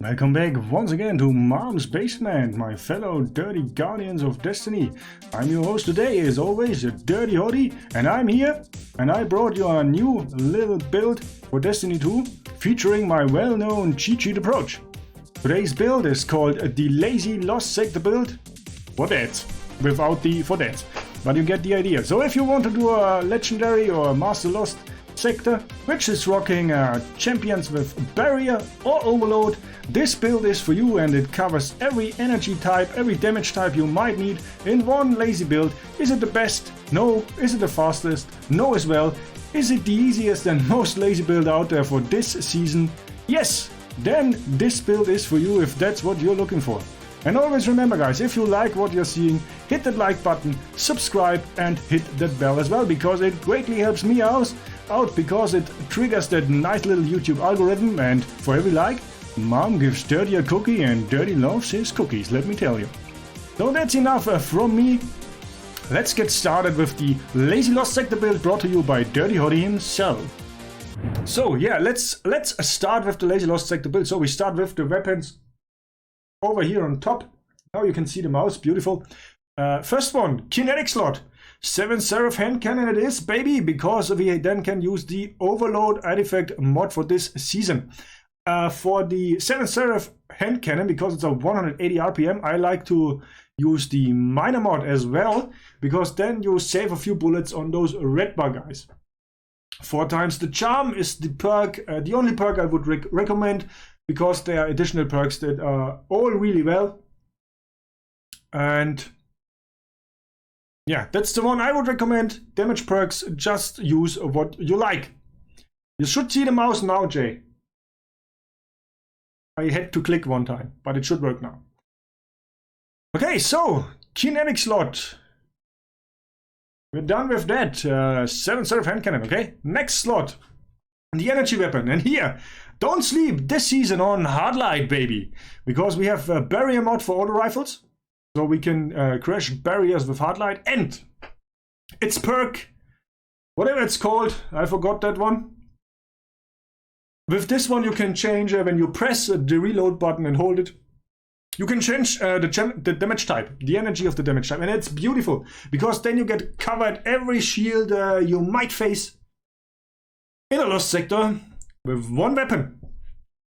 Welcome back once again to Mom's Basement, my fellow dirty guardians of destiny. I'm your host today, as always, DirtyHotte, and I'm here, and I brought you a new little build for Destiny 2, featuring my well-known cheat sheet approach. Today's build is called the Lazy Lost Sector build, for that, without the for that, but you get the idea. So if you want to do a legendary or a master lost sector, which is rocking champions with barrier or overload, this build is for you, and it covers every energy type, every damage type you might need in one lazy build. Is it the best? No. Is it the fastest? No as well. Is it the easiest and most lazy build out there for this season? Yes. Then this build is for you if that's what you're looking for. And always remember, guys, if you like what you're seeing, hit that like button, subscribe, and hit that bell as well, because it greatly helps me out because it triggers that nice little YouTube algorithm, and for every like, Mom gives Dirty a cookie and Dirty loves his cookies, let me tell you. So that's enough from me. Let's get started with the Lazy Lost Sector build brought to you by DirtyHotte himself. So yeah, let's start with the Lazy Lost Sector build. So we start with the weapons over here on top. Now you can see the mouse, beautiful. First one, kinetic slot. 7 Seraph hand cannon it is, baby, because we then can use the overload artifact mod for this season. For the 7 Seraph hand cannon, because it's a 180 RPM, I like to use the minor mod as well, because then you save a few bullets on those red bar guys. 4 times the charm is the perk, the only perk I would recommend, because there are additional perks that are all really well. And yeah, that's the one I would recommend. Damage perks, just use what you like. You should see the mouse now, Jay. I had to click one time, but it should work now. Okay, so kinetic slot. We're done with that. 7 Seraph hand cannon, okay? Next slot, the energy weapon. And here, don't sleep this season on hard light, baby, because we have a barrier mod for auto rifles. So we can crash barriers with hard light, and its perk, whatever it's called, I forgot that one. With this one you can change, when you press the reload button and hold it, you can change the damage type, the energy of the damage type, and it's beautiful, because then you get covered every shield you might face in a lost sector with one weapon.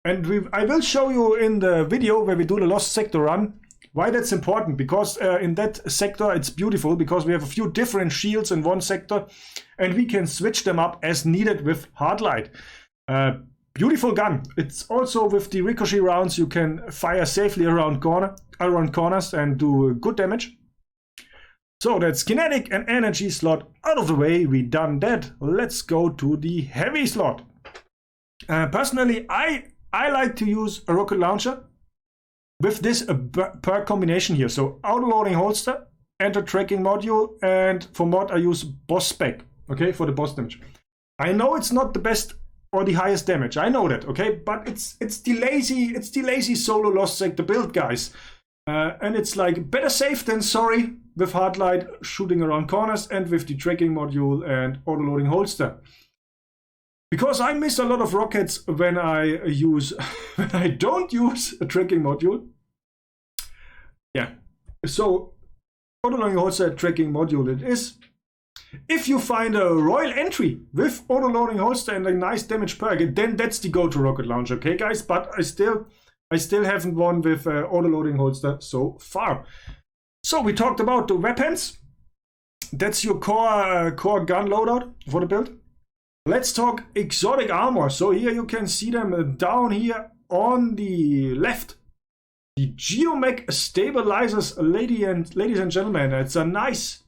And I will show you in the video where we do the lost sector run why that's important, because in that sector it's beautiful, because we have a few different shields in one sector and we can switch them up as needed with hard light. Beautiful gun. It's also with the ricochet rounds you can fire safely around corners and do good damage. So that's kinetic and energy slot out of the way. We done that. Let's go to the heavy slot. Personally, I like to use a rocket launcher with this perk combination here. So auto-loading holster, enter tracking module, and for mod I use boss spec, okay, for the boss damage. I know it's not the best or the highest damage, I know that, okay, but it's the lazy solo lost sector build, guys. And it's like better safe than sorry with hard light shooting around corners and with the tracking module and auto-loading holster. Because I miss a lot of rockets when I don't use a tracking module. Yeah, so auto-loading holster tracking module it is. If you find a royal entry with auto-loading holster and a nice damage perk, then that's the go-to rocket launcher, okay, guys? But I still haven't won with auto-loading holster so far. So we talked about the weapons. That's your core gun loadout for the build. Let's talk exotic armor. So here you can see them down here on the left. The Geomag stabilizers, ladies and gentlemen. It's a nice,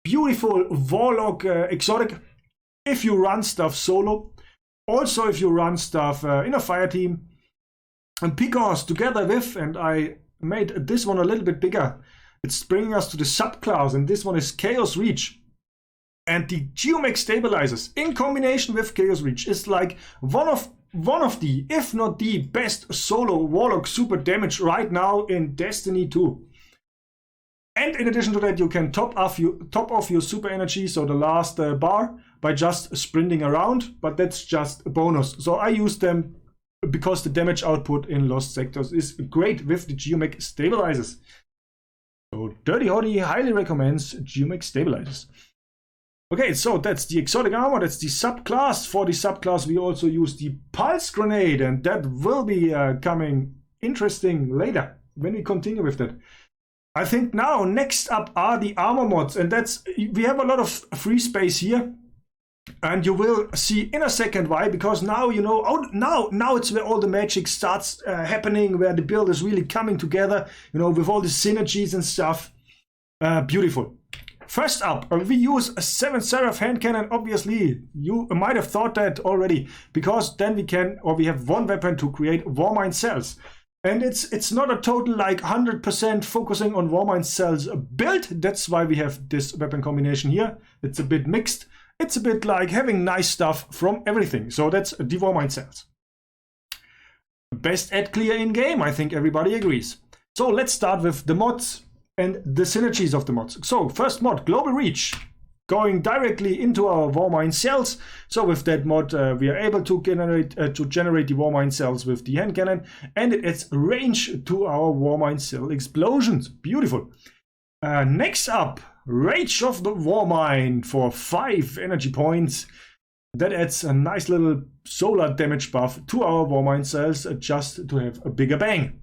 beautiful warlock exotic if you run stuff solo. Also if you run stuff in a fire team. And because together with, and I made this one a little bit bigger, it's bringing us to the subclass, and this one is Chaos Reach. And the Geomag stabilizers in combination with Chaos Reach is like one of the, if not the best solo warlock super damage right now in Destiny 2. And in addition to that, you can top off your super energy, so the last bar, by just sprinting around, but that's just a bonus. So I use them because the damage output in lost sectors is great with the Geomag stabilizers. So DirtyHotte highly recommends Geomag stabilizers. Okay, so that's the exotic armor, that's the subclass. For the subclass we also use the pulse grenade, and that will be coming interesting later when we continue with that. I think now next up are the armor mods, and we have a lot of free space here, and you will see in a second why, because now you know, now it's where all the magic starts happening, where the build is really coming together, you know, with all the synergies and stuff. Beautiful. First up, we use a 7 Seraph hand cannon. Obviously, you might have thought that already, because then we have one weapon to create Warmind cells. And it's not a total like 100% focusing on Warmind cells build. That's why we have this weapon combination here. It's a bit mixed. It's a bit like having nice stuff from everything. So that's the Warmind cells. Best ad clear in game, I think everybody agrees. So let's start with the mods and the synergies of the mods. So first mod, Global Reach, going directly into our Warmind cells. So with that mod, we are able to generate the Warmind cells with the hand cannon, and it adds range to our Warmind cell explosions. Beautiful. Next up, Rage of the Warmind for 5 energy points. That adds a nice little solar damage buff to our Warmind cells, just to have a bigger bang.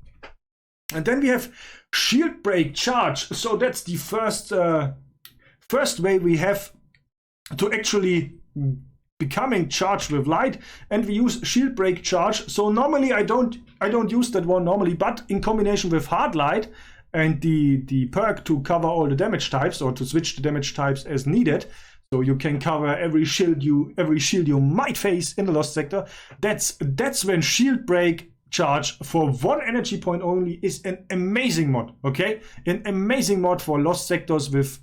And then we have Shield Break Charge. So that's the first way we have to actually becoming charged with light, and we use Shield Break Charge. So normally I don't use that one normally, but in combination with Hard Light and the perk to cover all the damage types, or to switch the damage types as needed, so you can cover every shield you might face in the Lost Sector. That's when Shield Break Charge for 1 energy point only is an amazing mod. Okay, an amazing mod for Lost Sectors with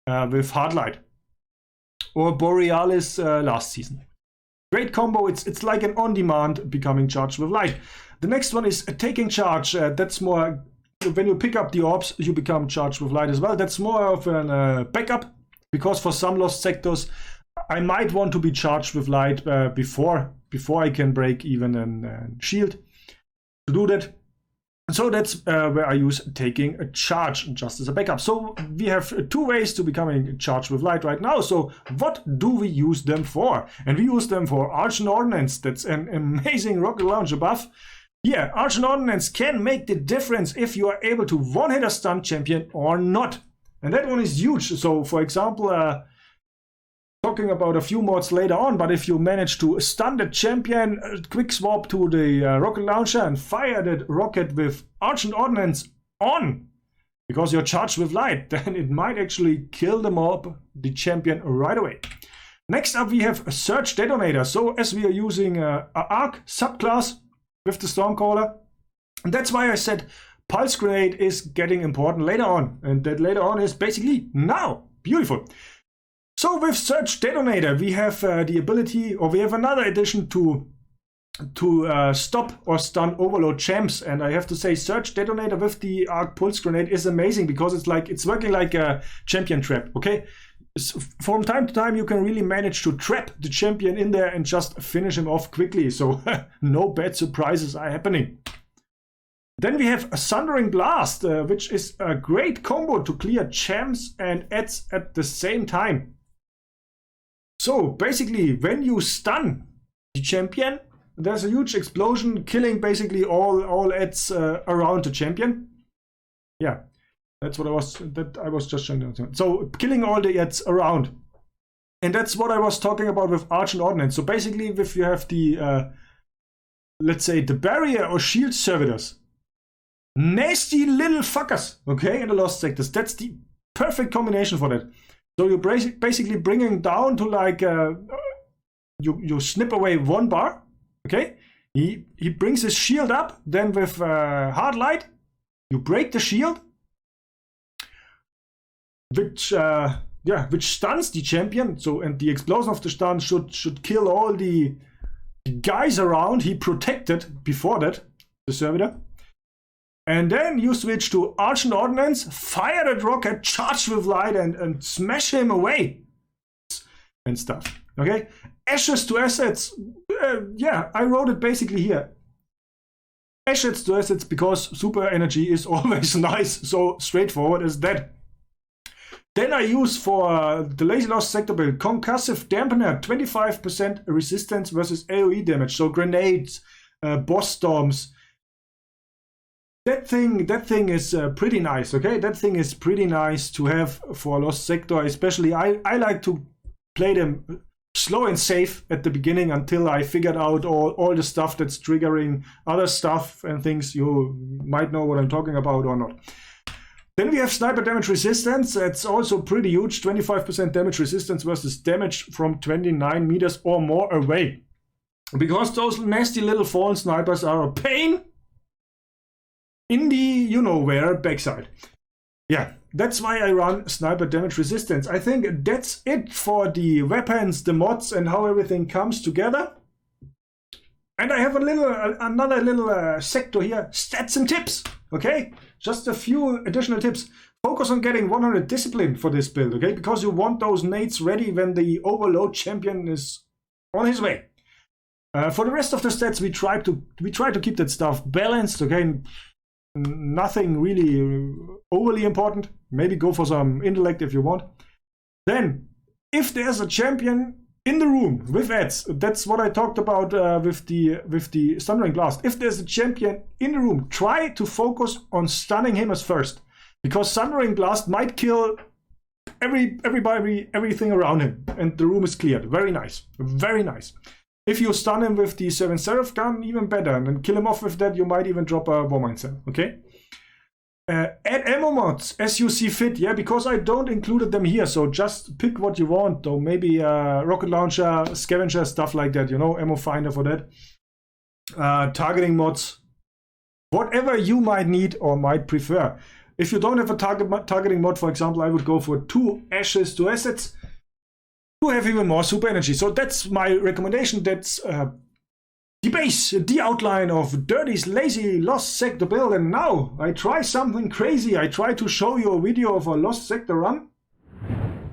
Hard Light or Borealis last season. Great combo. It's like an on-demand becoming charged with light. The next one is Taking Charge. That's more when you pick up the orbs, you become charged with light as well. That's more of a backup, because for some Lost Sectors I might want to be charged with light before I can break even a shield. To do that, so that's where I use Taking a Charge just as a backup. So we have 2 ways to becoming charged with light right now. So what do we use them for? And we use them for Arch and Ordnance. That's an amazing rocket launcher buff. Yeah, Arch and Ordnance can make the difference if you are able to one-hit a stun champion or not. And that one is huge. So for example, talking about a few mods later on, but if you manage to stun the champion, quick swap to the rocket launcher and fire that rocket with Arch and Ordnance on, because you're charged with light, then it might actually kill the champion right away. Next up we have a Surge Detonator. So as we are using a Arc subclass with the Stormcaller, and that's why I said Pulse Grenade is getting important later on, and that later on is basically now. Beautiful. So with Surge Detonator, we have the ability, or we have another addition to stop or stun overload champs. And I have to say, Surge Detonator with the Arc Pulse Grenade is amazing, because it's working like a champion trap. Okay, from time to time you can really manage to trap the champion in there and just finish him off quickly. So no bad surprises are happening. Then we have a Sundering Blast, which is a great combo to clear champs and adds at the same time. So basically, when you stun the champion, there's a huge explosion, killing basically all adds around the champion. Yeah, that's what I was just showing. So killing all the adds around, and that's what I was talking about with Arch and Ordnance. So basically, if you have the let's say the barrier or shield servitors, nasty little fuckers, okay, in the Lost Sectors, that's the perfect combination for that. So you're basically bringing down to like you snip away 1 bar, okay? He brings his shield up, then with Hard Light, you break the shield, which stuns the champion. So, and the explosion of the stun should kill all the guys around he protected before that, the servitor. And then you switch to Arch and Ordnance, fire that rocket, charge with light, and smash him away. And stuff. Okay? Ashes to assets. Yeah, I wrote it basically here. assets to assets because super energy is always nice, so straightforward as that. Then I use for the Lazy Lost Sector build Concussive Dampener, 25% resistance versus AoE damage, so grenades, boss storms. That thing is pretty nice, okay? That thing is pretty nice to have for Lost Sector, especially I like to play them slow and safe at the beginning until I figured out all the stuff that's triggering other stuff and things. You might know what I'm talking about or not. Then we have Sniper Damage Resistance. It's also pretty huge, 25% damage resistance versus damage from 29 meters or more away. Because those nasty little fallen snipers are a pain in the you-know-where backside. Yeah, that's why I run Sniper Damage Resistance. I think that's it for the weapons, the mods, and how everything comes together. And I have another little sector here, stats and tips, okay? Just a few additional tips. Focus on getting 100 discipline for this build, okay? Because you want those nades ready when the overload champion is on his way. For the rest of the stats, we try to keep that stuff balanced, okay? Nothing really overly important. Maybe go for some intellect if you want. Then, if there's a champion in the room with ads, that's what I talked about with the Sundering Blast. If there's a champion in the room, try to focus on stunning him as first, because Sundering Blast might kill everything around him, and the room is cleared. Very nice, very nice. If you stun him with the 7 Seraph gun, even better, and then kill him off with that, you might even drop a Warmind Cell, okay? Add ammo mods as you see fit, yeah, because I don't included them here, so just pick what you want, though maybe rocket launcher, scavenger, stuff like that, you know, ammo finder for that. Targeting mods, whatever you might need or might prefer. If you don't have a targeting mod, for example, I would go for 2 ashes to assets to have even more super energy. So that's my recommendation. That's the base, the outline of Dirty's Lazy Lost Sector build. And now I try something crazy. I try to show you a video of a Lost Sector run.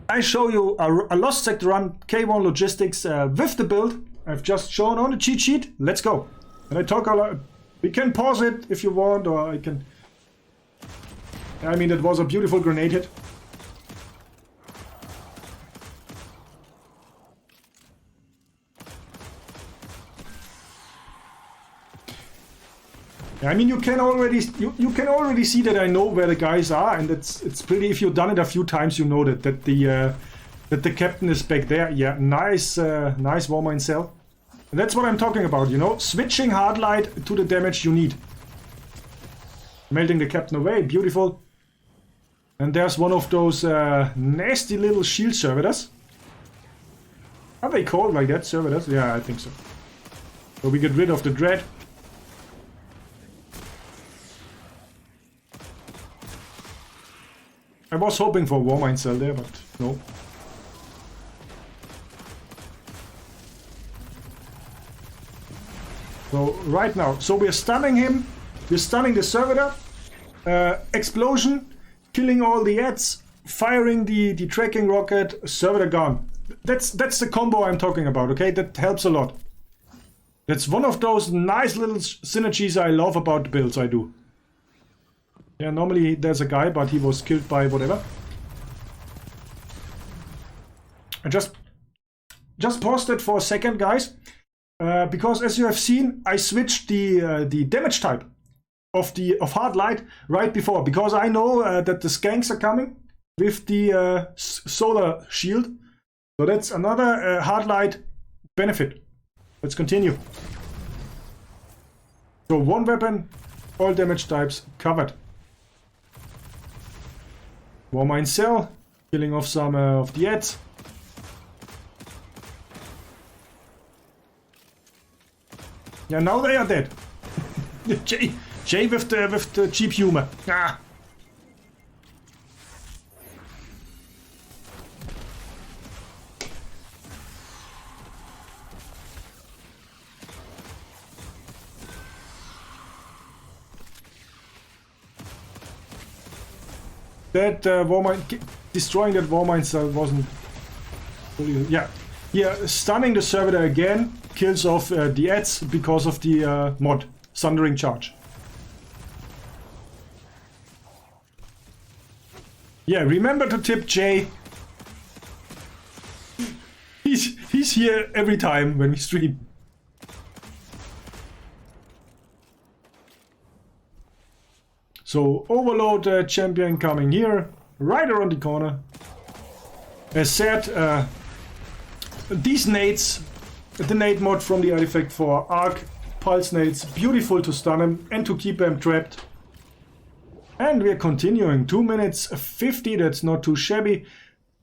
I show you a Lost Sector run, K1 logistics with the build I've just shown on the cheat sheet. Let's go. And I talk a lot. We can pause it if you want, or I can. I mean, it was a beautiful grenade hit. I mean, you can already see that I know where the guys are, and it's pretty. If you've done it a few times, you know that the captain is back there. Yeah, nice Warmind Cell. And that's what I'm talking about. You know, switching hard light to the damage you need. Melting the captain away, beautiful. And there's one of those nasty little shield servitors. Are they called like that, servitors? Yeah, I think so. So we get rid of the dread. I was hoping for a Warmind Cell there, but no. So right now, so we're stunning him, we're stunning the servitor, explosion, killing all the ads, firing the tracking rocket, servitor gone. That's the combo I'm talking about, okay? That helps a lot. That's one of those nice little synergies I love about the builds I do. Yeah, normally there's a guy, but he was killed by whatever. I just paused it for a second, guys, because as you have seen, I switched the damage type of hard light right before, because I know that the skanks are coming with the solar shield. So that's another hard light benefit. Let's continue. So one weapon, all damage types covered. Warmind Cell, killing off some of the ads. Yeah, now they are dead. Jay with the cheap humor. Ah. That Warmind, destroying that Warmind Cell wasn't really, yeah. Here, stunning the servitor again kills off the ads because of the mod, Sundering Charge. Yeah, remember to tip Jay. He's here every time when we stream. So Overload champion coming here, right around the corner. As said, these nades, the nade mod from the artifact for arc pulse nades, beautiful to stun them and to keep them trapped. And we are continuing, 2 minutes 50, that's not too shabby.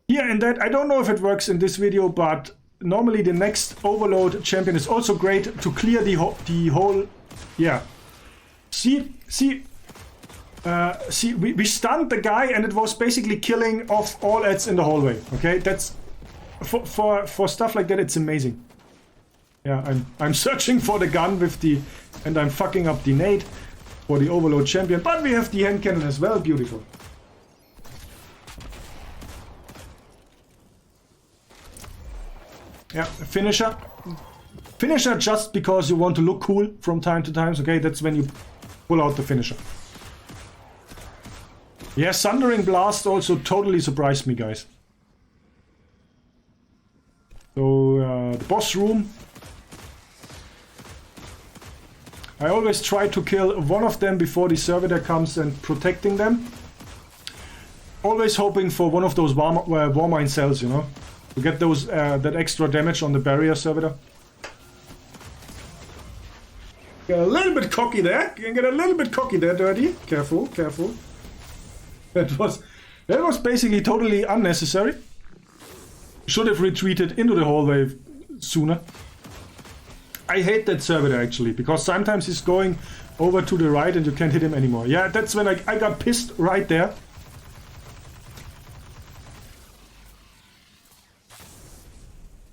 Here and that, I don't know if it works in this video, but normally the next Overload champion is also great to clear the whole, yeah. See, we stunned the guy and it was basically killing off all ads in the hallway. Okay, that's for stuff like that. It's amazing. Yeah, I'm searching for the gun with the, and I'm fucking up the nade for the Overload champion. But we have the hand cannon as well. Beautiful. Yeah, finisher. Finisher just because you want to look cool from time to time. Okay, that's when you pull out the finisher. Yeah, Sundering Blast also totally surprised me, guys. So, the boss room. I always try to kill one of them before the servitor comes and protecting them. Always hoping for one of those war mine cells, you know, to get those that extra damage on the barrier servitor. Get a little bit cocky there. You can get a little bit cocky there, Dirty. Careful, careful. That was basically totally unnecessary. Should have retreated into the hallway sooner. I hate that servitor actually, because sometimes he's going over to the right and you can't hit him anymore. Yeah, that's when I got pissed right there.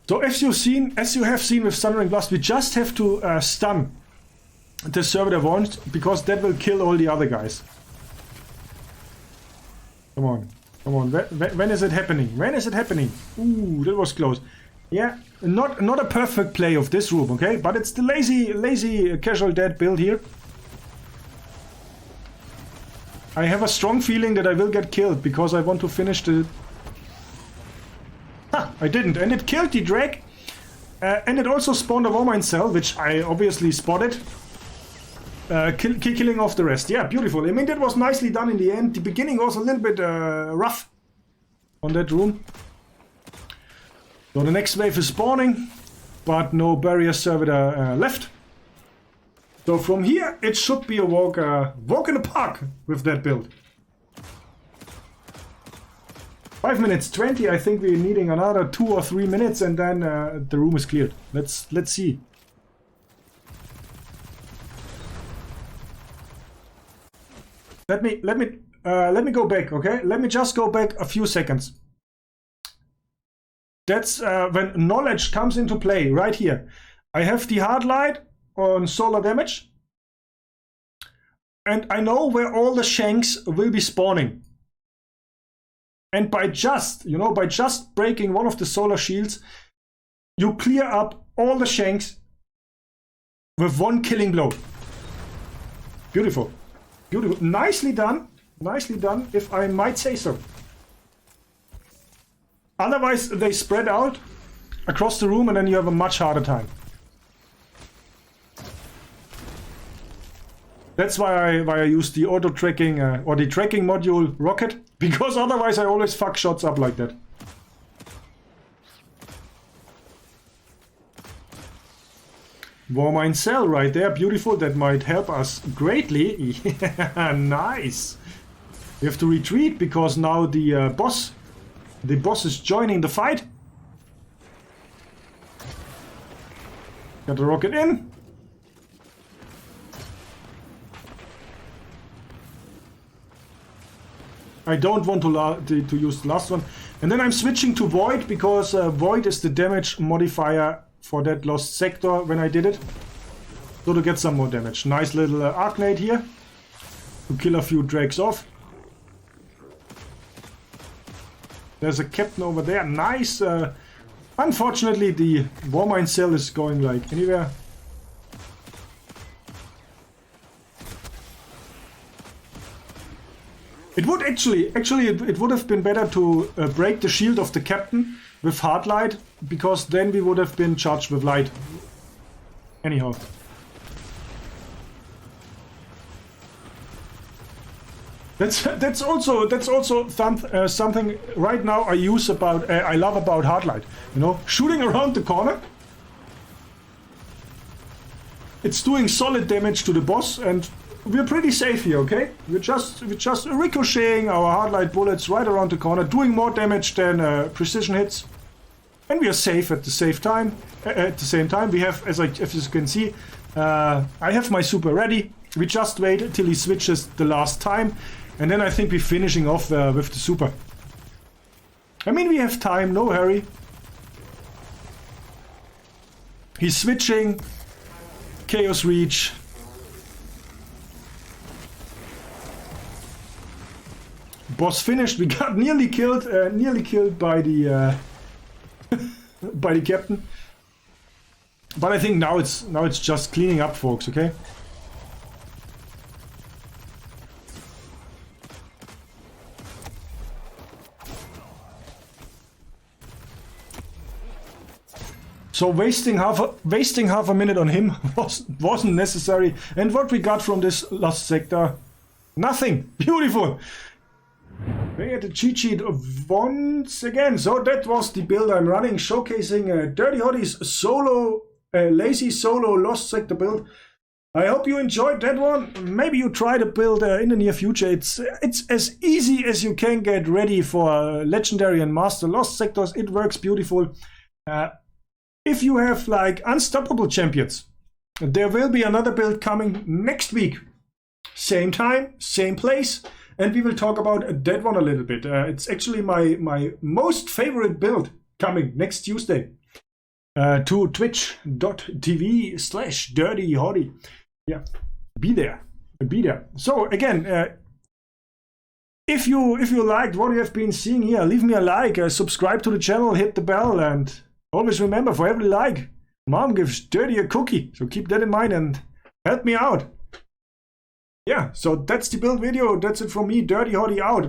So as you have seen with Sundering Blast, we just have to stun the servitor once, because that will kill all the other guys. Come on, come on. When is it happening? When is it happening? Ooh, that was close. Yeah, not a perfect play of this room, okay? But it's the lazy casual dead build here. I have a strong feeling that I will get killed because I want to finish the... Ha! I didn't, and it killed the drag. And it also spawned a war mine cell, which I obviously spotted. Killing off the rest. Yeah, beautiful. I mean, that was nicely done in the end. The beginning was a little bit rough on that room. So the next wave is spawning, but no barrier servitor left. So from here, it should be a walk in the park with that build. 5 minutes 20. I think we're needing another 2 or 3 minutes, and then the room is cleared. Let's see. Let me go back, okay? Let me just go back a few seconds. That's when knowledge comes into play, right here. I have the hard light on solar damage. And I know where all the shanks will be spawning. And by just breaking one of the solar shields, you clear up all the shanks with one killing blow. Beautiful. Beautiful. Nicely done. Nicely done, if I might say so. Otherwise, they spread out across the room and then you have a much harder time. That's why I use the auto tracking or the tracking module rocket, because otherwise I always fuck shots up like that. War mine cell right there, beautiful. That might help us greatly. Yeah, nice. We have to retreat because now the boss is joining the fight. Got the rocket in. I don't want to use the last one. And then I'm switching to Void because Void is the damage modifier for that lost sector when I did it. So to get some more damage. Nice little Arcnade here to kill a few drags off. There's a captain over there. Nice. Unfortunately, the war mine cell is going like anywhere. It would actually it would have been better to break the shield of the captain with hard light, because then we would have been charged with light. Anyhow. That's also something right now I use about I love about hard light. You know, shooting around the corner. It's doing solid damage to the boss, and we're pretty safe here, okay? We're just ricocheting our hard light bullets right around the corner, doing more damage than precision hits, and we are safe at the same time. We have, as you can see, I have my super ready. We just wait until he switches the last time, and then I think we're finishing off with the super. I mean, we have time, no hurry. He's switching. Chaos Reach. Boss finished. We got nearly killed by the by the captain. But I think now it's just cleaning up, folks. Okay. So wasting half a minute on him wasn't necessary. And what we got from this last sector? Nothing. Beautiful. We had the cheat sheet once again. So that was the build I'm running, showcasing DirtyHotte's solo, lazy solo lost sector build. I hope you enjoyed that one. Maybe you try to build in the near future. It's as easy as you can get ready for legendary and master lost sectors. It works beautiful. If you have like unstoppable champions, there will be another build coming next week. Same time, same place, and we will talk about that one a little bit. It's actually my most favorite build coming next Tuesday to twitch.tv/DirtyHotte. Yeah, be there. So again, if you liked what you have been seeing here, leave me a like, subscribe to the channel, hit the bell, and always remember, for every like, Mom gives Dirty a cookie. So keep that in mind and help me out. Yeah, so that's the build video. That's it from me, DirtyHotte out.